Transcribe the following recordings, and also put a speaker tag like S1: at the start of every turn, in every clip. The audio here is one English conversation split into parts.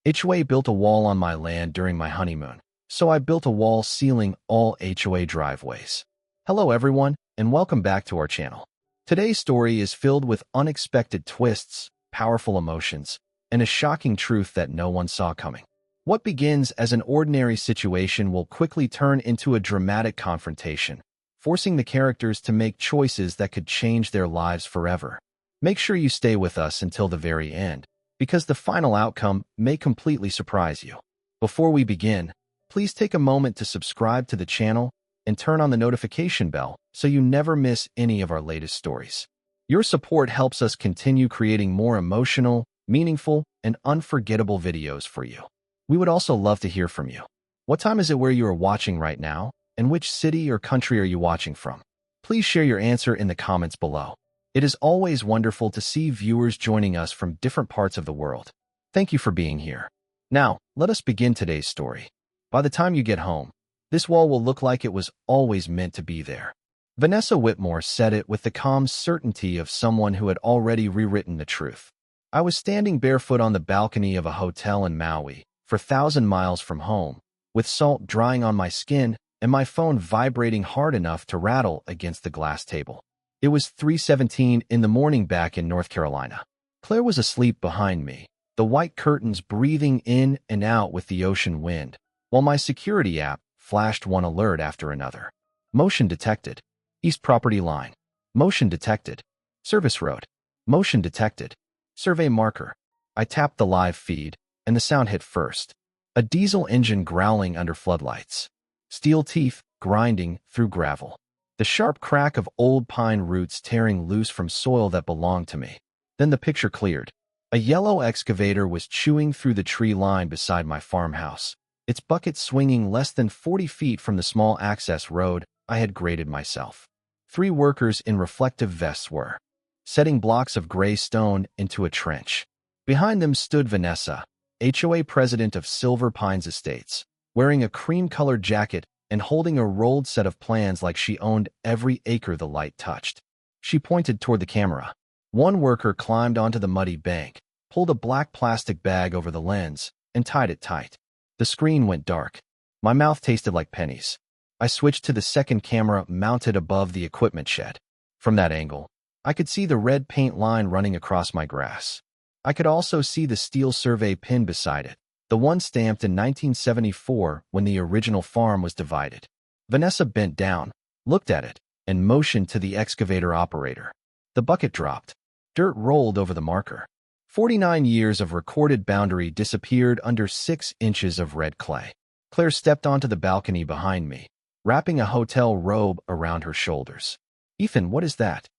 S1: HOA built a wall on my land during my honeymoon, so I built a wall sealing all HOA driveways. Hello everyone, and welcome back to our channel. Today's story is filled with unexpected twists, powerful emotions, and a shocking truth that no one saw coming. What begins as an ordinary situation will quickly turn into a dramatic confrontation, forcing the characters to make choices that could change their lives forever. Make sure you stay with us until the very end, because the final outcome may completely surprise you. Before we begin, please take a moment to subscribe to the channel and turn on the notification bell so you never miss any of our latest stories. Your support helps us continue creating more emotional, meaningful, and unforgettable videos for you. We would also love to hear from you. What time is it where you are watching right now, and which city or country are you watching from? Please share your answer in the comments below. It is always wonderful to see viewers joining us from different parts of the world. Thank you for being here. Now, let us begin today's story. By the time you get home, this wall will look like it was always meant to be there. Vanessa Whitmore said it with the calm certainty of someone who had already rewritten the truth. I was standing barefoot on the balcony of a hotel in Maui, 4,000 miles from home, with salt drying on my skin and my phone vibrating hard enough to rattle against the glass table. It was 3:17 in the morning back in North Carolina. Claire was asleep behind me, the white curtains breathing in and out with the ocean wind, while my security app flashed one alert after another. Motion detected. East property line. Motion detected. Service road. Motion detected. Survey marker. I tapped the live feed, and the sound hit first. A diesel engine growling under floodlights. Steel teeth grinding through gravel. The sharp crack of old pine roots tearing loose from soil that belonged to me. Then the picture cleared. A yellow excavator was chewing through the tree line beside my farmhouse, its bucket swinging less than 40 feet from the small access road I had graded myself. 3 workers in reflective vests were setting blocks of gray stone into a trench. Behind them stood Vanessa, HOA president of Silver Pines Estates, wearing a cream-colored jacket and holding a rolled set of plans like she owned every acre the light touched. She pointed toward the camera. One worker climbed onto the muddy bank, pulled a black plastic bag over the lens, and tied it tight. The screen went dark. My mouth tasted like pennies. I switched to the second camera mounted above the equipment shed. From that angle, I could see the red paint line running across my grass. I could also see the steel survey pin beside it, the one stamped in 1974 when the original farm was divided. Vanessa bent down, looked at it, and motioned to the excavator operator. The bucket dropped. Dirt rolled over the marker. 49 years of recorded boundary disappeared under 6 inches of red clay. Claire stepped onto the balcony behind me, wrapping a hotel robe around her shoulders. "Ethan, what is that?"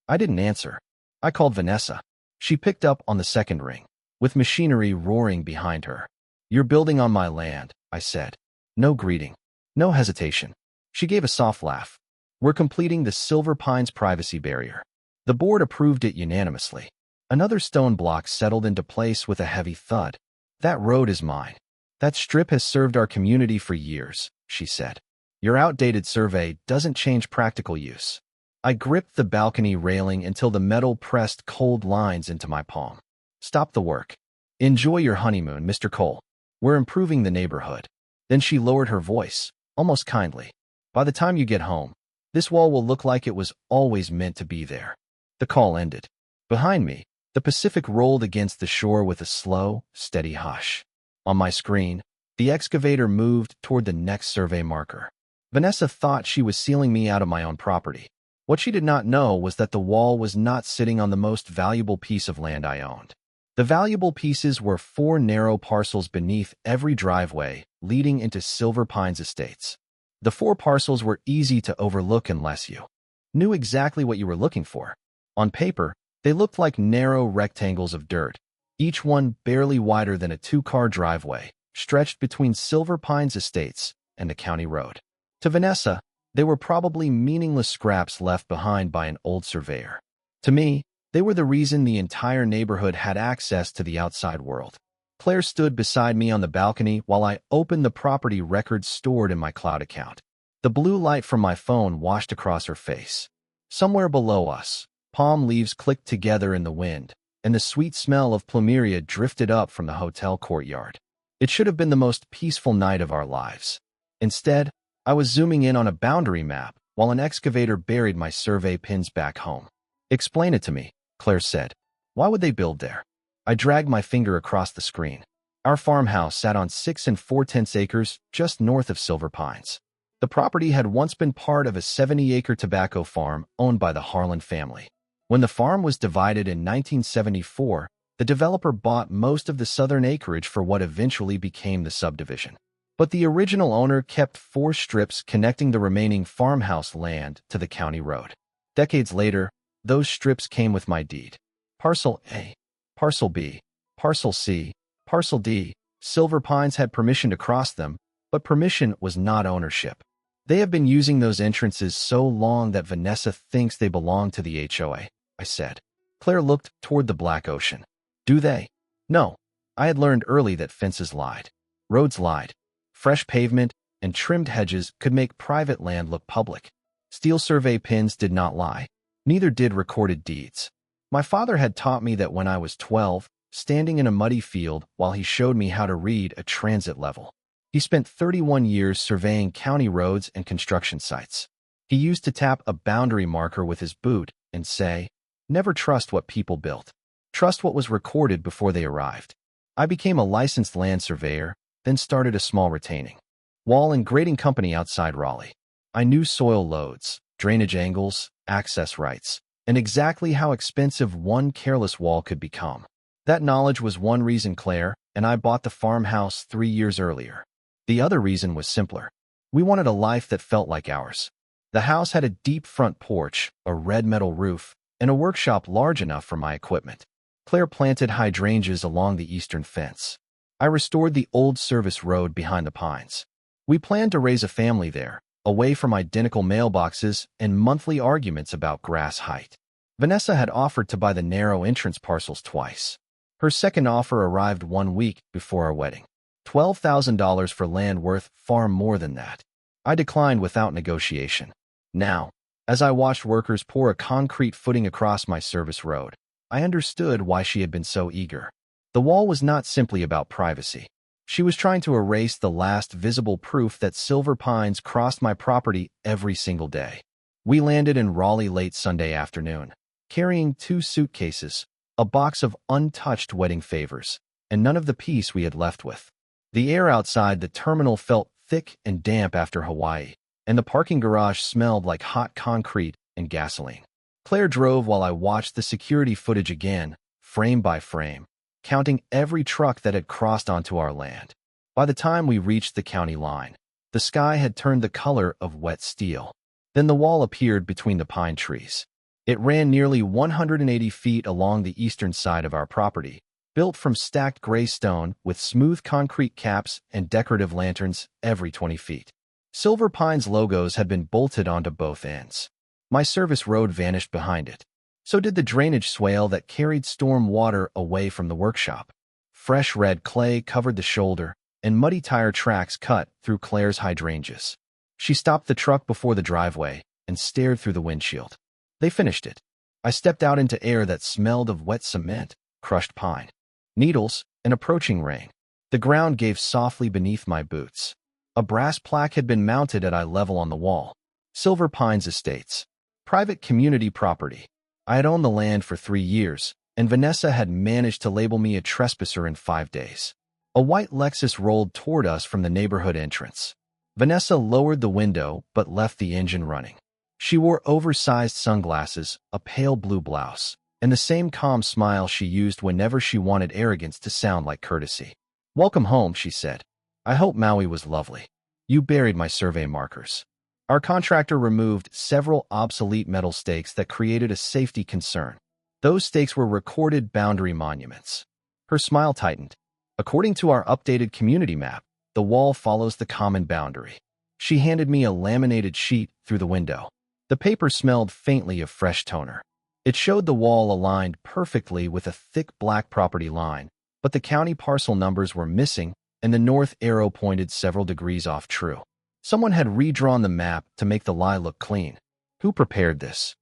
S1: I didn't answer. I called Vanessa. She picked up on the second ring, with machinery roaring behind her. "You're building on my land," I said. No greeting. No hesitation. She gave a soft laugh. "We're completing the Silver Pines privacy barrier." The board approved it unanimously. Another stone block settled into place with a heavy thud. "That road is mine. That strip has served our community for years," she said. "Your outdated survey doesn't change practical use." I gripped the balcony railing until the metal pressed cold lines into my palm. "Stop the work. Enjoy your honeymoon, Mr. Cole. We're improving the neighborhood." Then she lowered her voice, almost kindly. "By the time you get home, this wall will look like it was always meant to be there." The call ended. Behind me, the Pacific rolled against the shore with a slow, steady hush. On my screen, the excavator moved toward the next survey marker. Vanessa thought she was sealing me out of my own property. What she did not know was that the wall was not sitting on the most valuable piece of land I owned. The valuable pieces were 4 narrow parcels beneath every driveway leading into Silver Pines Estates. The 4 parcels were easy to overlook unless you knew exactly what you were looking for. On paper, they looked like narrow rectangles of dirt, each one barely wider than a 2-car driveway, stretched between Silver Pines Estates and the county road. To Vanessa, they were probably meaningless scraps left behind by an old surveyor. To me, they were the reason the entire neighborhood had access to the outside world. Claire stood beside me on the balcony while I opened the property records stored in my cloud account. The blue light from my phone washed across her face. Somewhere below us, palm leaves clicked together in the wind, and the sweet smell of plumeria drifted up from the hotel courtyard. It should have been the most peaceful night of our lives. Instead, I was zooming in on a boundary map while an excavator buried my survey pins back home. "Explain it to me," Claire said. "Why would they build there?" I dragged my finger across the screen. Our farmhouse sat on 6 4/10 acres just north of Silver Pines. The property had once been part of a 70-acre tobacco farm owned by the Harlan family. When the farm was divided in 1974, the developer bought most of the southern acreage for what eventually became the subdivision. But the original owner kept 4 strips connecting the remaining farmhouse land to the county road. Decades later, those strips came with my deed. Parcel A, Parcel B, Parcel C, Parcel D. Silver Pines had permission to cross them, but permission was not ownership. "They have been using those entrances so long that Vanessa thinks they belong to the HOA," I said. Claire looked toward the black ocean. "Do they?" No. I had learned early that fences lied. Roads lied. Fresh pavement and trimmed hedges could make private land look public. Steel survey pins did not lie. Neither did recorded deeds. My father had taught me that when I was 12, standing in a muddy field while he showed me how to read a transit level. He spent 31 years surveying county roads and construction sites. He used to tap a boundary marker with his boot and say, "Never trust what people built. Trust what was recorded before they arrived." I became a licensed land surveyor, then started a small retaining wall and grading company outside Raleigh. I knew soil loads, drainage angles, access rights, and exactly how expensive one careless wall could become. That knowledge was one reason Claire and I bought the farmhouse 3 years earlier. The other reason was simpler. We wanted a life that felt like ours. The house had a deep front porch, a red metal roof, and a workshop large enough for my equipment. Claire planted hydrangeas along the eastern fence. I restored the old service road behind the pines. We planned to raise a family there, away from identical mailboxes and monthly arguments about grass height. Vanessa had offered to buy the narrow entrance parcels twice. Her second offer arrived 1 week before our wedding. $12,000 for land worth far more than that. I declined without negotiation. Now, as I watched workers pour a concrete footing across my service road, I understood why she had been so eager. The wall was not simply about privacy. She was trying to erase the last visible proof that Silver Pines crossed my property every single day. We landed in Raleigh late Sunday afternoon, carrying 2 suitcases, a box of untouched wedding favors, and none of the peace we had left with. The air outside the terminal felt thick and damp after Hawaii, and the parking garage smelled like hot concrete and gasoline. Claire drove while I watched the security footage again, frame by frame, counting every truck that had crossed onto our land. By the time we reached the county line, the sky had turned the color of wet steel. Then the wall appeared between the pine trees. It ran nearly 180 feet along the eastern side of our property, built from stacked gray stone with smooth concrete caps and decorative lanterns every 20 feet. Silver Pines logos had been bolted onto both ends. My service road vanished behind it. So did the drainage swale that carried storm water away from the workshop. Fresh red clay covered the shoulder, and muddy tire tracks cut through Claire's hydrangeas. She stopped the truck before the driveway and stared through the windshield. They finished it. I stepped out into air that smelled of wet cement, crushed pine, needles, and approaching rain. The ground gave softly beneath my boots. A brass plaque had been mounted at eye level on the wall. Silver Pines Estates. Private community property. I had owned the land for 3 years, and Vanessa had managed to label me a trespasser in 5 days. A white Lexus rolled toward us from the neighborhood entrance. Vanessa lowered the window but left the engine running. She wore oversized sunglasses, a pale blue blouse, and the same calm smile she used whenever she wanted arrogance to sound like courtesy. "Welcome home," she said. "I hope Maui was lovely. You buried my survey markers." Our contractor removed several obsolete metal stakes that created a safety concern. Those stakes were recorded boundary monuments. Her smile tightened. "According to our updated community map, the wall follows the common boundary." She handed me a laminated sheet through the window. The paper smelled faintly of fresh toner. It showed the wall aligned perfectly with a thick black property line, but the county parcel numbers were missing and the north arrow pointed several degrees off true. Someone had redrawn the map to make the lie look clean. "Who prepared this?"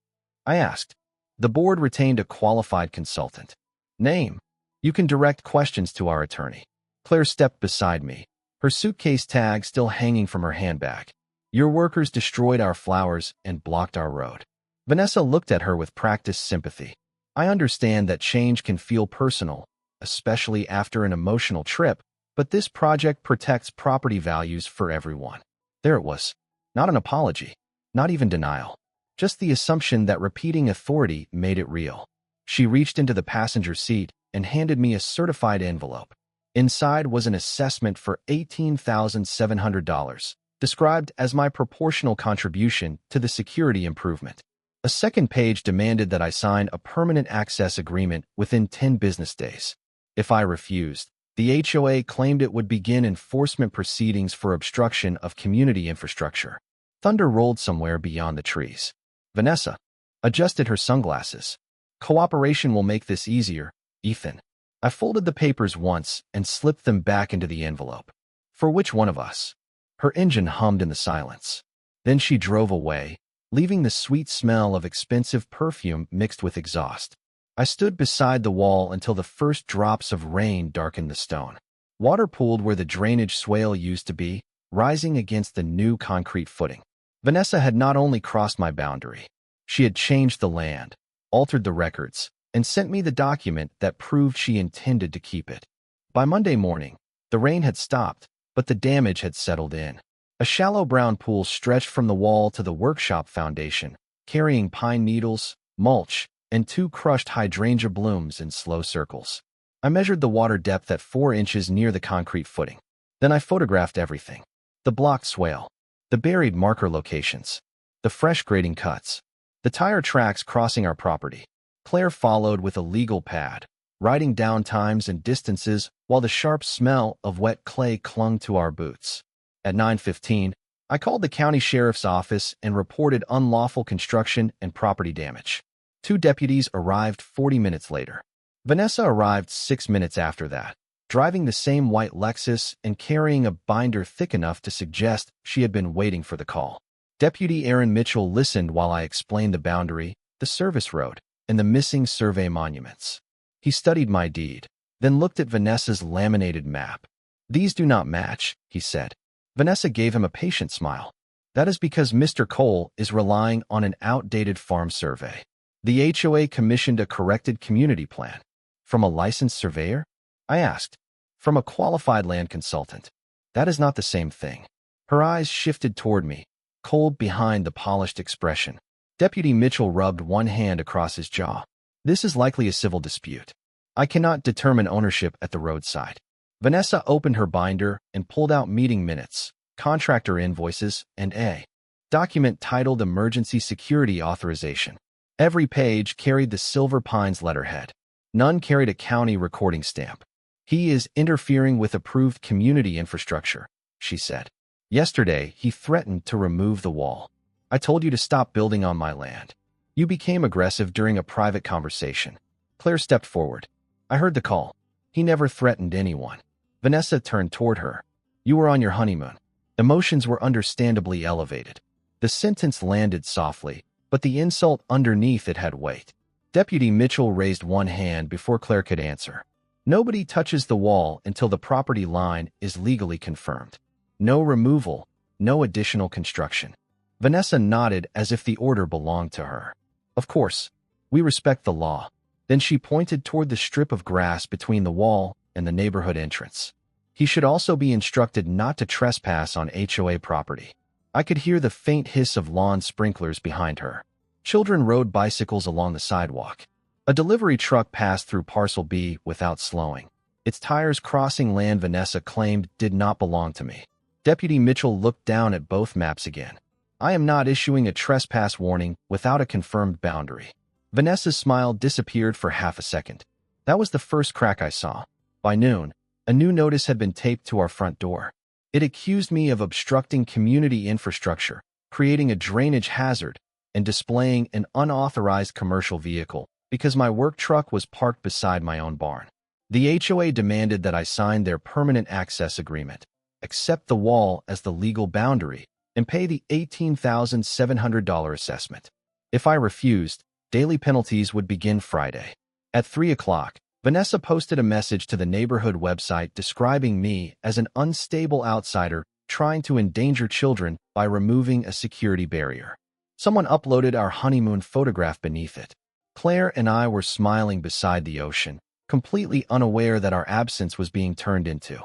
S1: I asked. "The board retained a qualified consultant." Name. You can direct questions to our attorney. Claire stepped beside me, her suitcase tag still hanging from her handbag. Your workers destroyed our flowers and blocked our road. Vanessa looked at her with practiced sympathy. I understand that change can feel personal, especially after an emotional trip, but this project protects property values for everyone. There it was. Not an apology, not even denial. Just the assumption that repeating authority made it real. She reached into the passenger seat and handed me a certified envelope. Inside was an assessment for $18,700, described as my proportional contribution to the security improvement. A second page demanded that I sign a permanent access agreement within 10 business days. If I refused, the HOA claimed it would begin enforcement proceedings for obstruction of community infrastructure. Thunder rolled somewhere beyond the trees. Vanessa adjusted her sunglasses. Cooperation will make this easier, Ethan. I folded the papers once and slipped them back into the envelope. For which one of us? Her engine hummed in the silence. Then she drove away, leaving the sweet smell of expensive perfume mixed with exhaust. I stood beside the wall until the first drops of rain darkened the stone. Water pooled where the drainage swale used to be, rising against the new concrete footing. Vanessa had not only crossed my boundary, she had changed the land, altered the records, and sent me the document that proved she intended to keep it. By Monday morning, the rain had stopped, but the damage had settled in. A shallow brown pool stretched from the wall to the workshop foundation, carrying pine needles, mulch, and 2 crushed hydrangea blooms in slow circles. I measured the water depth at 4 inches near the concrete footing. Then I photographed everything. The blocked swale, the buried marker locations, the fresh grading cuts, the tire tracks crossing our property. Claire followed with a legal pad, writing down times and distances while the sharp smell of wet clay clung to our boots. At 9:15, I called the county sheriff's office and reported unlawful construction and property damage. 2 deputies arrived 40 minutes later. Vanessa arrived 6 minutes after that, driving the same white Lexus and carrying a binder thick enough to suggest she had been waiting for the call. Deputy Aaron Mitchell listened while I explained the boundary, the service road, and the missing survey monuments. He studied my deed, then looked at Vanessa's laminated map. "These do not match," he said. Vanessa gave him a patient smile. "That is because Mr. Cole is relying on an outdated farm survey. The HOA commissioned a corrected community plan." "From a licensed surveyor?" I asked. "From a qualified land consultant. That is not the same thing." Her eyes shifted toward me, cold behind the polished expression. Deputy Mitchell rubbed one hand across his jaw. "This is likely a civil dispute. I cannot determine ownership at the roadside." Vanessa opened her binder and pulled out meeting minutes, contractor invoices, and a document titled Emergency Security Authorization. Every page carried the Silver Pines letterhead. None carried a county recording stamp. "He is interfering with approved community infrastructure," she said. "Yesterday, he threatened to remove the wall. I told you to stop building on my land. You became aggressive during a private conversation." Claire stepped forward. "I heard the call. He never threatened anyone." Vanessa turned toward her. "You were on your honeymoon." Emotions were understandably elevated. The sentence landed softly, but the insult underneath it had weight. Deputy Mitchell raised one hand before Claire could answer. "Nobody touches the wall until the property line is legally confirmed. No removal, no additional construction." Vanessa nodded as if the order belonged to her. "Of course, we respect the law." Then she pointed toward the strip of grass between the wall and the neighborhood entrance. "He should also be instructed not to trespass on HOA property." I could hear the faint hiss of lawn sprinklers behind her. Children rode bicycles along the sidewalk. A delivery truck passed through Parcel B without slowing, its tires crossing land Vanessa claimed did not belong to me. Deputy Mitchell looked down at both maps again. "I am not issuing a trespass warning without a confirmed boundary." Vanessa's smile disappeared for half a second. That was the first crack I saw. By noon, a new notice had been taped to our front door. It accused me of obstructing community infrastructure, creating a drainage hazard, and displaying an unauthorized commercial vehicle because my work truck was parked beside my own barn. The HOA demanded that I sign their permanent access agreement, accept the wall as the legal boundary, and pay the $18,700 assessment. If I refused, daily penalties would begin Friday. At 3 o'clock, Vanessa posted a message to the neighborhood website describing me as an unstable outsider trying to endanger children by removing a security barrier. Someone uploaded our honeymoon photograph beneath it. Claire and I were smiling beside the ocean, completely unaware that our absence was being turned into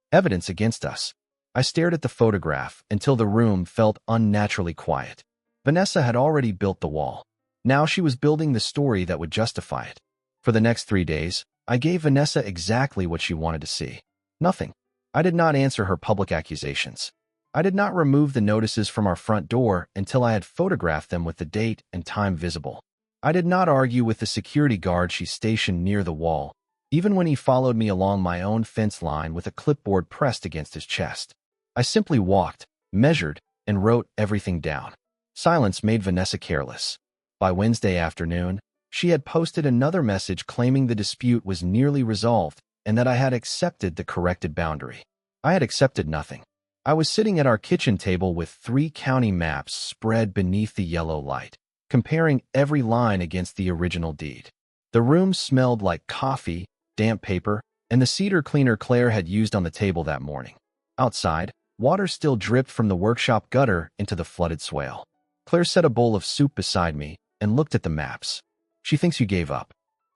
S1: evidence against us. I stared at the photograph until the room felt unnaturally quiet. Vanessa had already built the wall. Now she was building the story that would justify it. For the next 3 days, I gave Vanessa exactly what she wanted to see. Nothing. I did not answer her public accusations. I did not remove the notices from our front door until I had photographed them with the date and time visible. I did not argue with the security guard she stationed near the wall, even when he followed me along my own fence line with a clipboard pressed against his chest. I simply walked, measured, and wrote everything down. Silence made Vanessa careless. By Wednesday afternoon, she had posted another message claiming the dispute was nearly resolved and that I had accepted the corrected boundary. I had accepted nothing. I was sitting at our kitchen table with 3 county maps spread beneath the yellow light, comparing every line against the original deed. The room smelled like coffee, damp paper, and the cedar cleaner Claire had used on the table that morning. Outside, water still dripped from the workshop gutter into the flooded swale. Claire set a bowl of soup beside me and looked at the maps. "She thinks you gave up."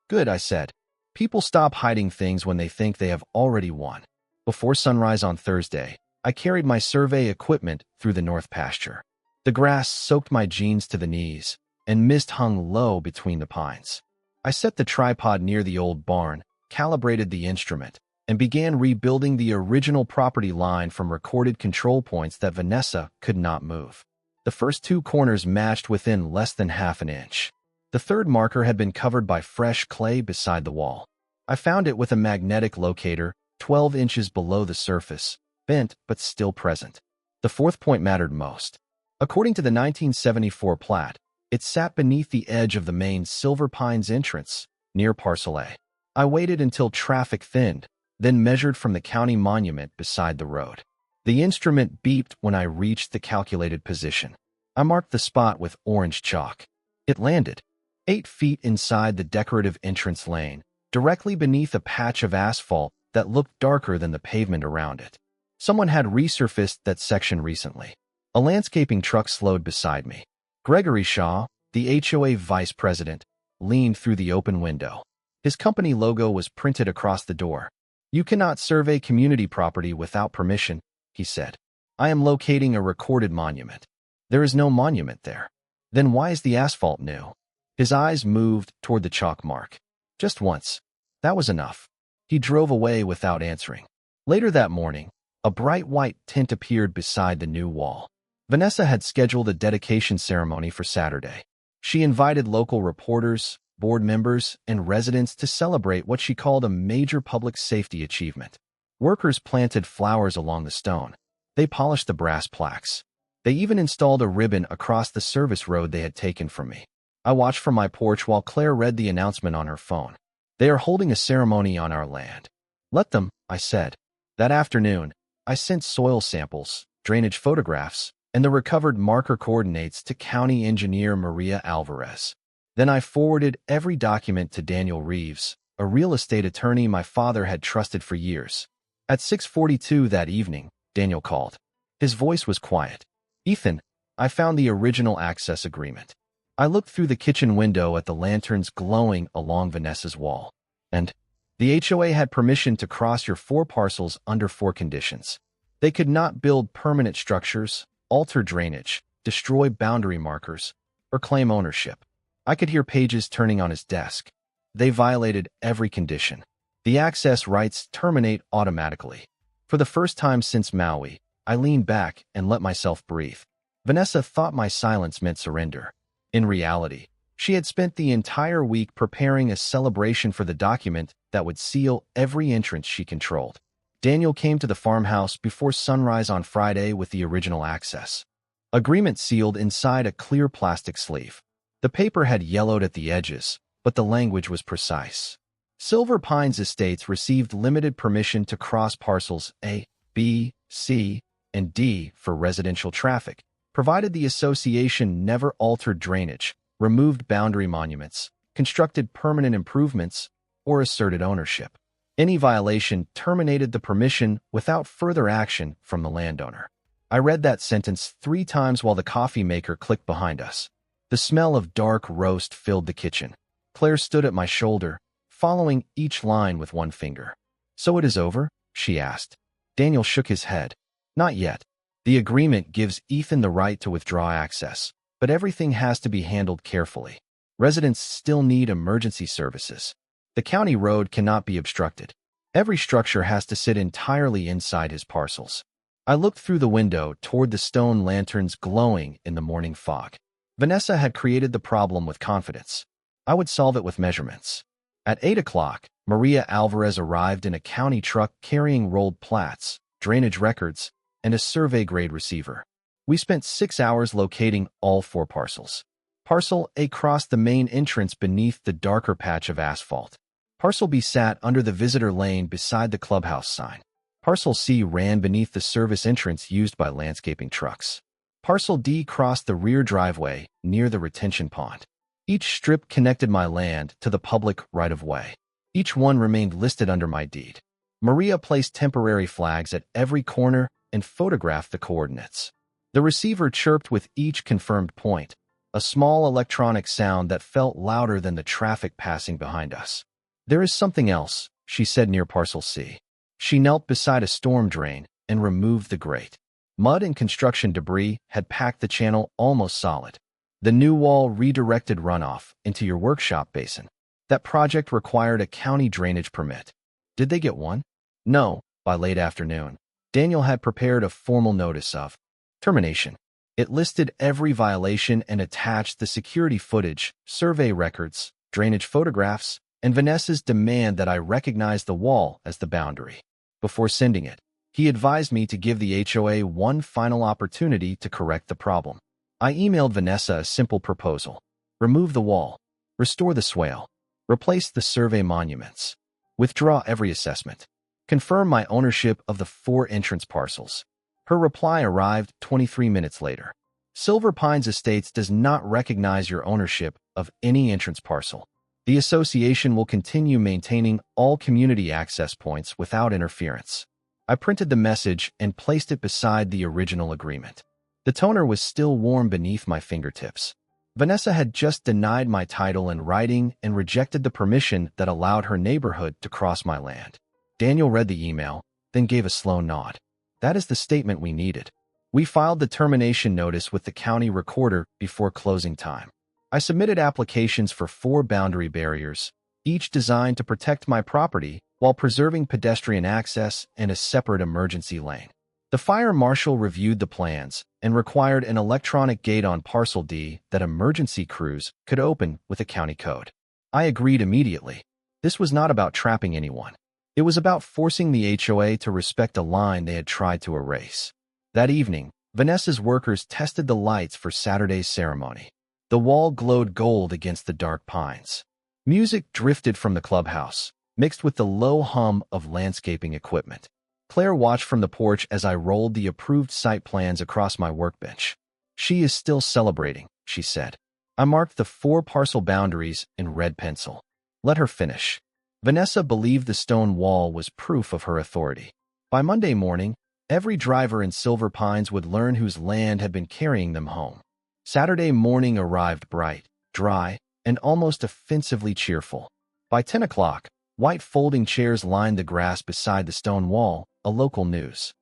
S1: "Good," I said. "People stop hiding things when they think they have already won." Before sunrise on Thursday, I carried my survey equipment through the north pasture. The grass soaked my jeans to the knees, and mist hung low between the pines. I set the tripod near the old barn, calibrated the instrument, and began rebuilding the original property line from recorded control points that Vanessa could not move. The first 2 corners matched within less than half an inch. The third marker had been covered by fresh clay beside the wall. I found it with a magnetic locator 12 inches below the surface, bent but still present. The fourth point mattered most. According to the 1974 plat, it sat beneath the edge of the main Silver Pines entrance, near Parcel A. I waited until traffic thinned, then measured from the county monument beside the road. The instrument beeped when I reached the calculated position. I marked the spot with orange chalk. It landed 8 feet inside the decorative entrance lane, directly beneath a patch of asphalt that looked darker than the pavement around it. Someone had resurfaced that section recently. A landscaping truck slowed beside me. Gregory Shaw, the HOA vice president, leaned through the open window. His company logo was printed across the door. "You cannot survey community property without permission," he said. "I am locating a recorded monument." "There is no monument there." "Then why is the asphalt new?" His eyes moved toward the chalk mark. "Just once. That was enough." He drove away without answering. Later that morning, a bright white tint appeared beside the new wall. Vanessa had scheduled a dedication ceremony for Saturday. She invited local reporters, board members, and residents to celebrate what she called a major public safety achievement. Workers planted flowers along the stone. They polished the brass plaques. They even installed a ribbon across the service road they had taken from me. I watched from my porch while Claire read the announcement on her phone. "They are holding a ceremony on our land." "Let them," I said. That afternoon, I sent soil samples, drainage photographs, and the recovered marker coordinates to County Engineer Maria Alvarez. Then I forwarded every document to Daniel Reeves, a real estate attorney my father had trusted for years. At 6:42 that evening, Daniel called. His voice was quiet. "Ethan, I found the original access agreement." I looked through the kitchen window at the lanterns glowing along Vanessa's wall. "And the HOA had permission to cross your 4 parcels under 4 conditions. They could not build permanent structures, alter drainage, destroy boundary markers, or claim ownership." I could hear pages turning on his desk. "They violated every condition. The access rights terminate automatically." For the first time since Maui, I leaned back and let myself breathe. Vanessa thought my silence meant surrender. In reality, she had spent the entire week preparing a celebration for the document that would seal every entrance she controlled. Daniel came to the farmhouse before sunrise on Friday with the original access. Agreement sealed inside a clear plastic sleeve. The paper had yellowed at the edges, but the language was precise. Silver Pines Estates received limited permission to cross parcels A, B, C, and D for residential traffic, provided the association never altered drainage, removed boundary monuments, constructed permanent improvements, or asserted ownership. Any violation terminated the permission without further action from the landowner. I read that sentence 3 times while the coffee maker clicked behind us. The smell of dark roast filled the kitchen. Claire stood at my shoulder, following each line with one finger. "So it is over?" she asked. Daniel shook his head. "Not yet. The agreement gives Ethan the right to withdraw access, but everything has to be handled carefully. Residents still need emergency services. The county road cannot be obstructed. Every structure has to sit entirely inside his parcels." I looked through the window toward the stone lanterns glowing in the morning fog. Vanessa had created the problem with confidence. I would solve it with measurements. At 8 o'clock, Maria Alvarez arrived in a county truck carrying rolled plats, drainage records, and a survey-grade receiver. We spent 6 hours locating all 4 parcels. Parcel A crossed the main entrance beneath the darker patch of asphalt. Parcel B sat under the visitor lane beside the clubhouse sign. Parcel C ran beneath the service entrance used by landscaping trucks. Parcel D crossed the rear driveway near the retention pond. Each strip connected my land to the public right-of-way. Each one remained listed under my deed. Maria placed temporary flags at every corner and photographed the coordinates. The receiver chirped with each confirmed point, a small electronic sound that felt louder than the traffic passing behind us. "There is something else," she said near Parcel C. She knelt beside a storm drain and removed the grate. Mud and construction debris had packed the channel almost solid. "The new wall redirected runoff into your workshop basin. That project required a county drainage permit." Did they get one? No. By late afternoon, Daniel had prepared a formal notice of termination. It listed every violation and attached the security footage, survey records, drainage photographs, and Vanessa's demand that I recognize the wall as the boundary. Before sending it, he advised me to give the HOA one final opportunity to correct the problem. I emailed Vanessa a simple proposal: remove the wall, restore the swale, replace the survey monuments, withdraw every assessment, confirm my ownership of the 4 entrance parcels. Her reply arrived 23 minutes later. Silver Pines Estates does not recognize your ownership of any entrance parcel. The association will continue maintaining all community access points without interference. I printed the message and placed it beside the original agreement. The toner was still warm beneath my fingertips. Vanessa had just denied my title in writing and rejected the permission that allowed her neighborhood to cross my land. Daniel read the email, then gave a slow nod. "That is the statement we needed." We filed the termination notice with the county recorder before closing time. I submitted applications for 4 boundary barriers, each designed to protect my property while preserving pedestrian access and a separate emergency lane. The fire marshal reviewed the plans and required an electronic gate on Parcel D that emergency crews could open with a county code. I agreed immediately. This was not about trapping anyone. It was about forcing the HOA to respect a line they had tried to erase. That evening, Vanessa's workers tested the lights for Saturday's ceremony. The wall glowed gold against the dark pines. Music drifted from the clubhouse, mixed with the low hum of landscaping equipment. Claire watched from the porch as I rolled the approved site plans across my workbench. "She is still celebrating," she said. I marked the 4 parcel boundaries in red pencil. Let her finish. Vanessa believed the stone wall was proof of her authority. By Monday morning, every driver in Silver Pines would learn whose land had been carrying them home. Saturday morning arrived bright, dry, and almost offensively cheerful. By 10 o'clock, white folding chairs lined the grass beside the stone wall, a local news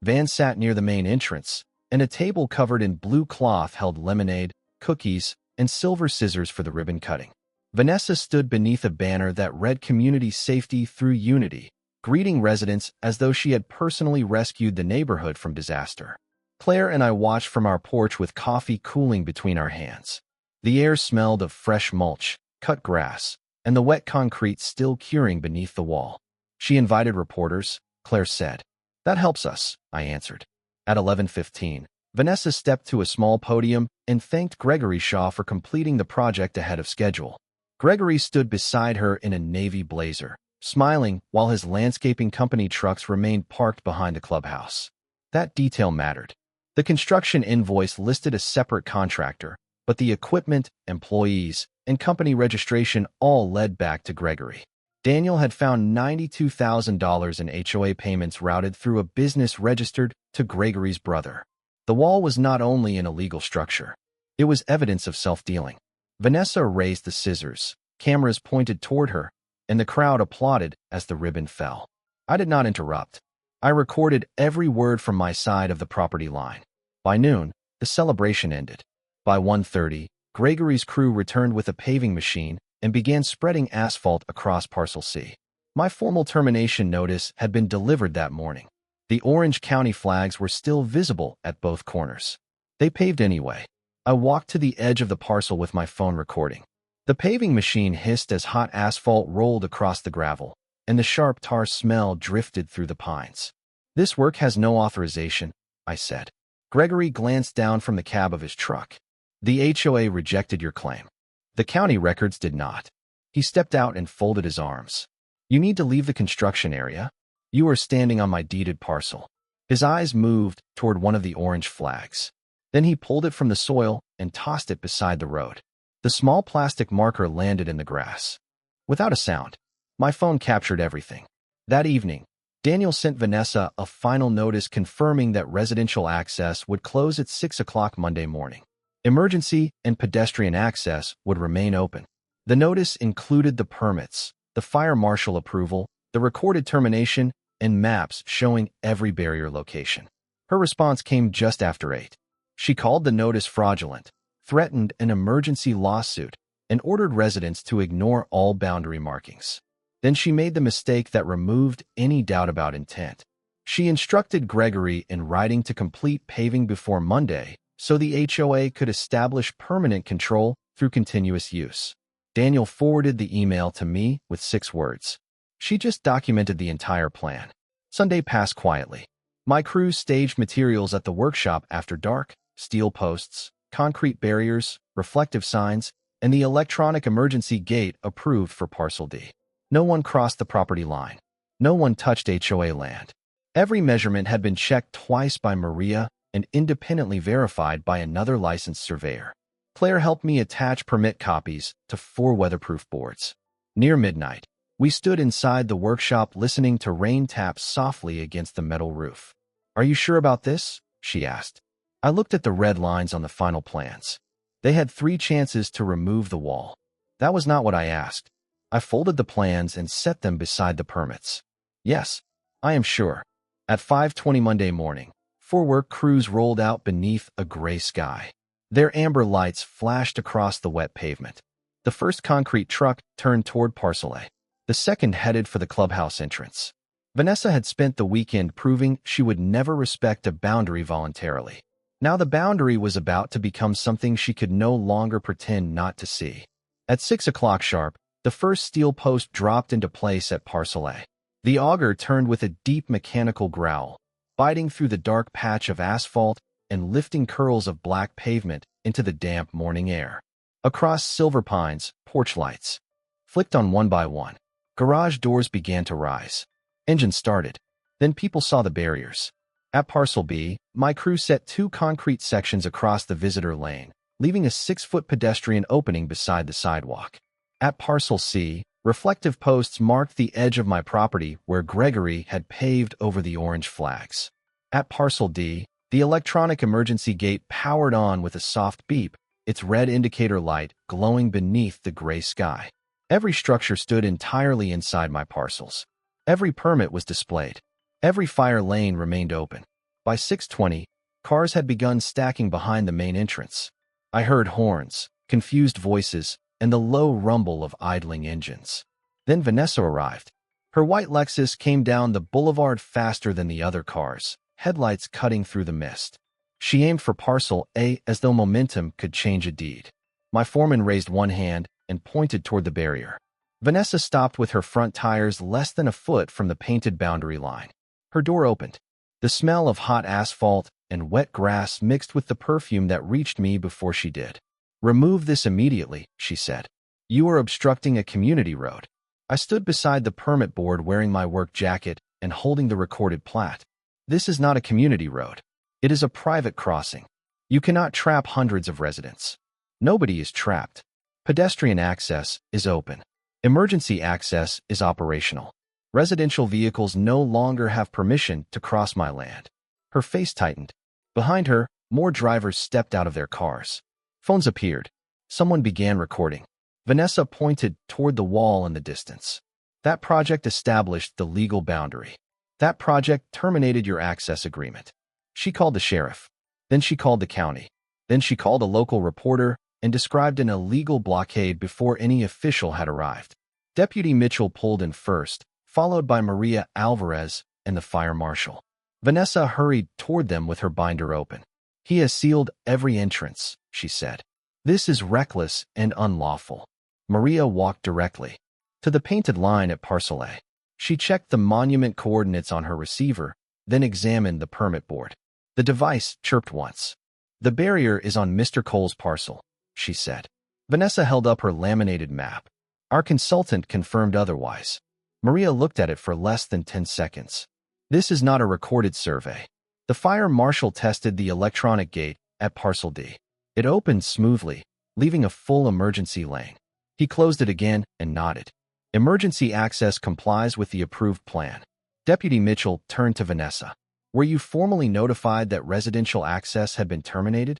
S1: van sat near the main entrance, and a table covered in blue cloth held lemonade, cookies, and silver scissors for the ribbon cutting. Vanessa stood beneath a banner that read "Community Safety Through Unity," greeting residents as though she had personally rescued the neighborhood from disaster. Claire and I watched from our porch with coffee cooling between our hands. The air smelled of fresh mulch, cut grass, and the wet concrete still curing beneath the wall. She invited reporters, Claire said. "That helps us," I answered. At 11:15, Vanessa stepped to a small podium and thanked Gregory Shaw for completing the project ahead of schedule. Gregory stood beside her in a navy blazer, smiling while his landscaping company trucks remained parked behind the clubhouse. That detail mattered. The construction invoice listed a separate contractor, but the equipment, employees, and company registration all led back to Gregory. Daniel had found $92,000 in HOA payments routed through a business registered to Gregory's brother. The wall was not only an illegal structure, it was evidence of self-dealing. Vanessa raised the scissors, cameras pointed toward her, and the crowd applauded as the ribbon fell. I did not interrupt. I recorded every word from my side of the property line. By noon, the celebration ended. By 1:30, Gregory's crew returned with a paving machine and began spreading asphalt across Parcel C. My formal termination notice had been delivered that morning. The Orange County flags were still visible at both corners. They paved anyway. I walked to the edge of the parcel with my phone recording. The paving machine hissed as hot asphalt rolled across the gravel, and the sharp tar smell drifted through the pines. "This work has no authorization," I said. Gregory glanced down from the cab of his truck. "The HOA rejected your claim. The county records did not." He stepped out and folded his arms. "You need to leave the construction area. You are standing on my deeded parcel." His eyes moved toward one of the orange flags. Then he pulled it from the soil and tossed it beside the road. The small plastic marker landed in the grass. Without a sound, my phone captured everything. That evening, Daniel sent Vanessa a final notice confirming that residential access would close at 6 o'clock Monday morning. Emergency and pedestrian access would remain open. The notice included the permits, the fire marshal approval, the recorded termination, and maps showing every barrier location. Her response came just after 8. She called the notice fraudulent, threatened an emergency lawsuit, and ordered residents to ignore all boundary markings. Then she made the mistake that removed any doubt about intent. She instructed Gregory in writing to complete paving before Monday so the HOA could establish permanent control through continuous use. Daniel forwarded the email to me with 6 words. She just documented the entire plan. Sunday passed quietly. My crew staged materials at the workshop after dark: steel posts, concrete barriers, reflective signs, and the electronic emergency gate approved for Parcel D. No one crossed the property line. No one touched HOA land. Every measurement had been checked twice by Maria and independently verified by another licensed surveyor. Claire helped me attach permit copies to 4 weatherproof boards. Near midnight, we stood inside the workshop listening to rain tap softly against the metal roof. "Are you sure about this?" she asked. I looked at the red lines on the final plans. They had 3 chances to remove the wall. That was not what I asked. I folded the plans and set them beside the permits. "Yes, I am sure." At 5:20 Monday morning, 4 work crews rolled out beneath a gray sky. Their amber lights flashed across the wet pavement. The first concrete truck turned toward Parcel A. The second headed for the clubhouse entrance. Vanessa had spent the weekend proving she would never respect a boundary voluntarily. Now the boundary was about to become something she could no longer pretend not to see. At 6 o'clock sharp, the first steel post dropped into place at Parcel A. The auger turned with a deep mechanical growl, biting through the dark patch of asphalt and lifting curls of black pavement into the damp morning air. Across silver pines, porch lights flicked on one by one. Garage doors began to rise. Engines started. Then people saw the barriers. At Parcel B, my crew set 2 concrete sections across the visitor lane, leaving a 6-foot pedestrian opening beside the sidewalk. At Parcel C, reflective posts marked the edge of my property where Gregory had paved over the orange flags. At Parcel D, the electronic emergency gate powered on with a soft beep, its red indicator light glowing beneath the gray sky. Every structure stood entirely inside my parcels. Every permit was displayed. Every fire lane remained open. By 6:20, cars had begun stacking behind the main entrance. I heard horns, confused voices, and the low rumble of idling engines. Then Vanessa arrived. Her white Lexus came down the boulevard faster than the other cars, headlights cutting through the mist. She aimed for Parcel A as though momentum could change a deed. My foreman raised one hand and pointed toward the barrier. Vanessa stopped with her front tires less than a foot from the painted boundary line. Her door opened. The smell of hot asphalt and wet grass mixed with the perfume that reached me before she did. "Remove this immediately," she said. "You are obstructing a community road." I stood beside the permit board wearing my work jacket and holding the recorded plat. "This is not a community road. It is a private crossing. You cannot trap hundreds of residents." "Nobody is trapped. Pedestrian access is open." Emergency access is operational. Residential vehicles no longer have permission to cross my land. Her face tightened. Behind her, more drivers stepped out of their cars. Phones appeared. Someone began recording. Vanessa pointed toward the wall in the distance. That project established the legal boundary. That project terminated your access agreement. She called the sheriff. Then she called the county. Then she called a local reporter and described an illegal blockade before any official had arrived. Deputy Mitchell pulled in first, followed by Maria Alvarez and the fire marshal. Vanessa hurried toward them with her binder open. "He has sealed every entrance," she said. "This is reckless and unlawful." Maria walked directly to the painted line at Parcel A. She checked the monument coordinates on her receiver, then examined the permit board. The device chirped once. "The barrier is on Mr. Cole's parcel," she said. Vanessa held up her laminated map. "Our consultant confirmed otherwise." Maria looked at it for less than 10 seconds. "This is not a recorded survey." The fire marshal tested the electronic gate at Parcel D. It opened smoothly, leaving a full emergency lane. He closed it again and nodded. "Emergency access complies with the approved plan." Deputy Mitchell turned to Vanessa. "Were you formally notified that residential access had been terminated?"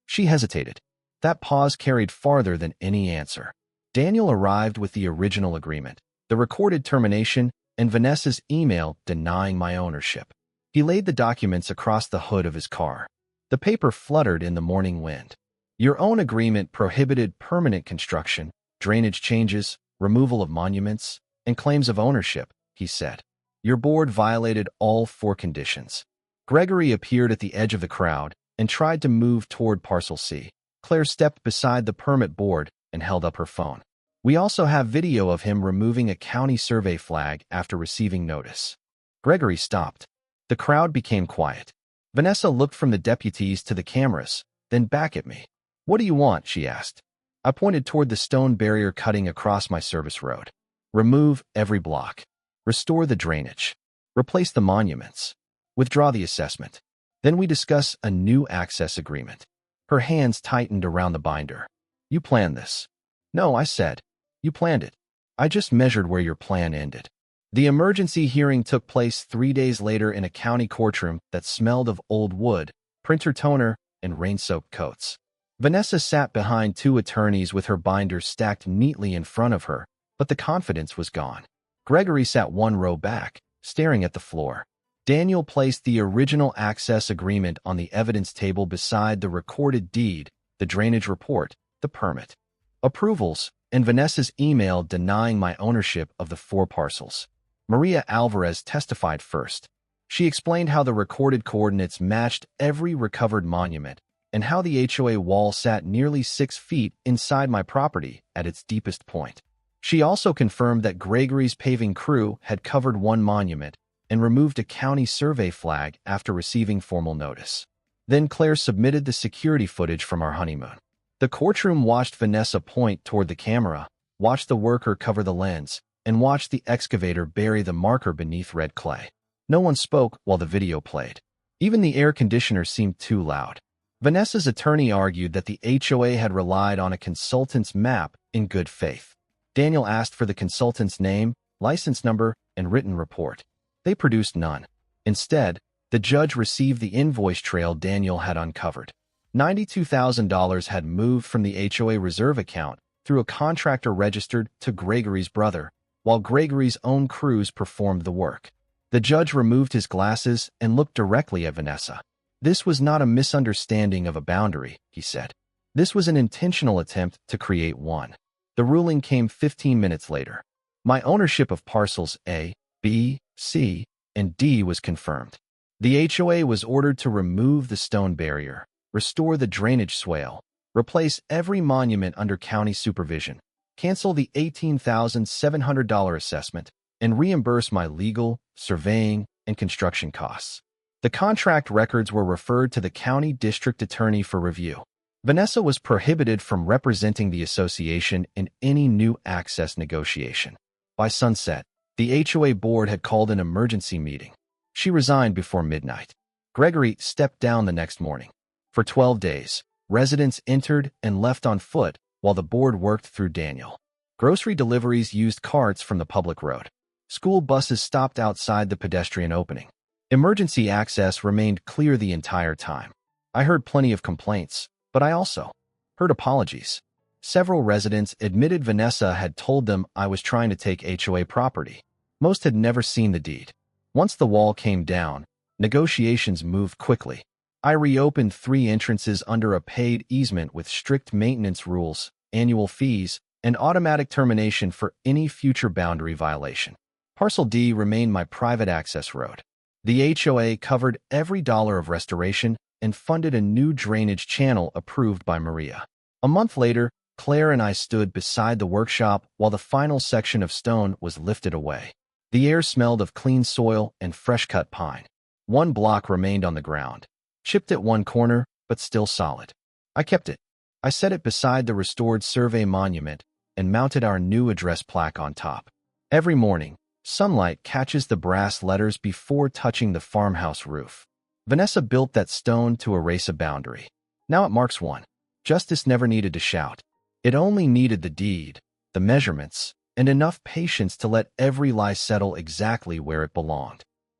S1: She hesitated. That pause carried farther than any answer. Daniel arrived with the original agreement, the recorded termination, and Vanessa's email denying my ownership. He laid the documents across the hood of his car. The paper fluttered in the morning wind. "Your own agreement prohibited permanent construction, drainage changes, removal of monuments, and claims of ownership," he said. "Your board violated all 4 conditions." Gregory appeared at the edge of the crowd and tried to move toward Parcel C. Claire stepped beside the permit board and held up her phone. "We also have video of him removing a county survey flag after receiving notice." Gregory stopped. The crowd became quiet. Vanessa looked from the deputies to the cameras, then back at me. "What do you want?" she asked. I pointed toward the stone barrier cutting across my service road. "Remove every block. Restore the drainage. Replace the monuments. Withdraw the assessment. Then we discuss a new access agreement." Her hands tightened around the binder. "You planned this." "No," I said. "You planned it. I just measured where your plan ended." The emergency hearing took place 3 days later in a county courtroom that smelled of old wood, printer toner, and rain-soaked coats. Vanessa sat behind 2 attorneys with her binders stacked neatly in front of her, but the confidence was gone. Gregory sat 1 row back, staring at the floor. Daniel placed the original access agreement on the evidence table beside the recorded deed, the drainage report, the permit, approvals, and Vanessa's email denying my ownership of the 4 parcels. Maria Alvarez testified first. She explained how the recorded coordinates matched every recovered monument and how the HOA wall sat nearly 6 feet inside my property at its deepest point. She also confirmed that Gregory's paving crew had covered 1 monument and removed a county survey flag after receiving formal notice. Then Claire submitted the security footage from our honeymoon. The courtroom watched Vanessa point toward the camera, watched the worker cover the lens, and watched the excavator bury the marker beneath red clay. No one spoke while the video played. Even the air conditioner seemed too loud. Vanessa's attorney argued that the HOA had relied on a consultant's map in good faith. Daniel asked for the consultant's name, license number, and written report. They produced none. Instead, the judge received the invoice trail Daniel had uncovered. $92,000 had moved from the HOA reserve account through a contractor registered to Gregory's brother, while Gregory's own crews performed the work. The judge removed his glasses and looked directly at Vanessa. "This was not a misunderstanding of a boundary," he said. "This was an intentional attempt to create one." The ruling came 15 minutes later. My ownership of parcels A, B, C, and D was confirmed. The HOA was ordered to remove the stone barrier, restore the drainage swale, replace every monument under county supervision, cancel the $18,700 assessment, and reimburse my legal, surveying, and construction costs. The contract records were referred to the county district attorney for review. Vanessa was prohibited from representing the association in any new access negotiation. By sunset, the HOA board had called an emergency meeting. She resigned before midnight. Gregory stepped down the next morning. For 12 days, residents entered and left on foot while the board worked through Daniel. Grocery deliveries used carts from the public road. School buses stopped outside the pedestrian opening. Emergency access remained clear the entire time. I heard plenty of complaints, but I also heard apologies. Several residents admitted Vanessa had told them I was trying to take HOA property. Most had never seen the deed. Once the wall came down, negotiations moved quickly. I reopened 3 entrances under a paid easement with strict maintenance rules, annual fees, and automatic termination for any future boundary violation. Parcel D remained my private access road. The HOA covered every dollar of restoration and funded a new drainage channel approved by Maria. A month later, Claire and I stood beside the workshop while the final section of stone was lifted away. The air smelled of clean soil and fresh-cut pine. 1 block remained on the ground, chipped at one corner, but still solid. I kept it. I set it beside the restored survey monument and mounted our new address plaque on top. Every morning, sunlight catches the brass letters before touching the farmhouse roof. Vanessa built that stone to erase a boundary. Now it marks one. Justice never needed to shout. It only needed the deed, the measurements, and enough patience to let every lie settle exactly where it belonged.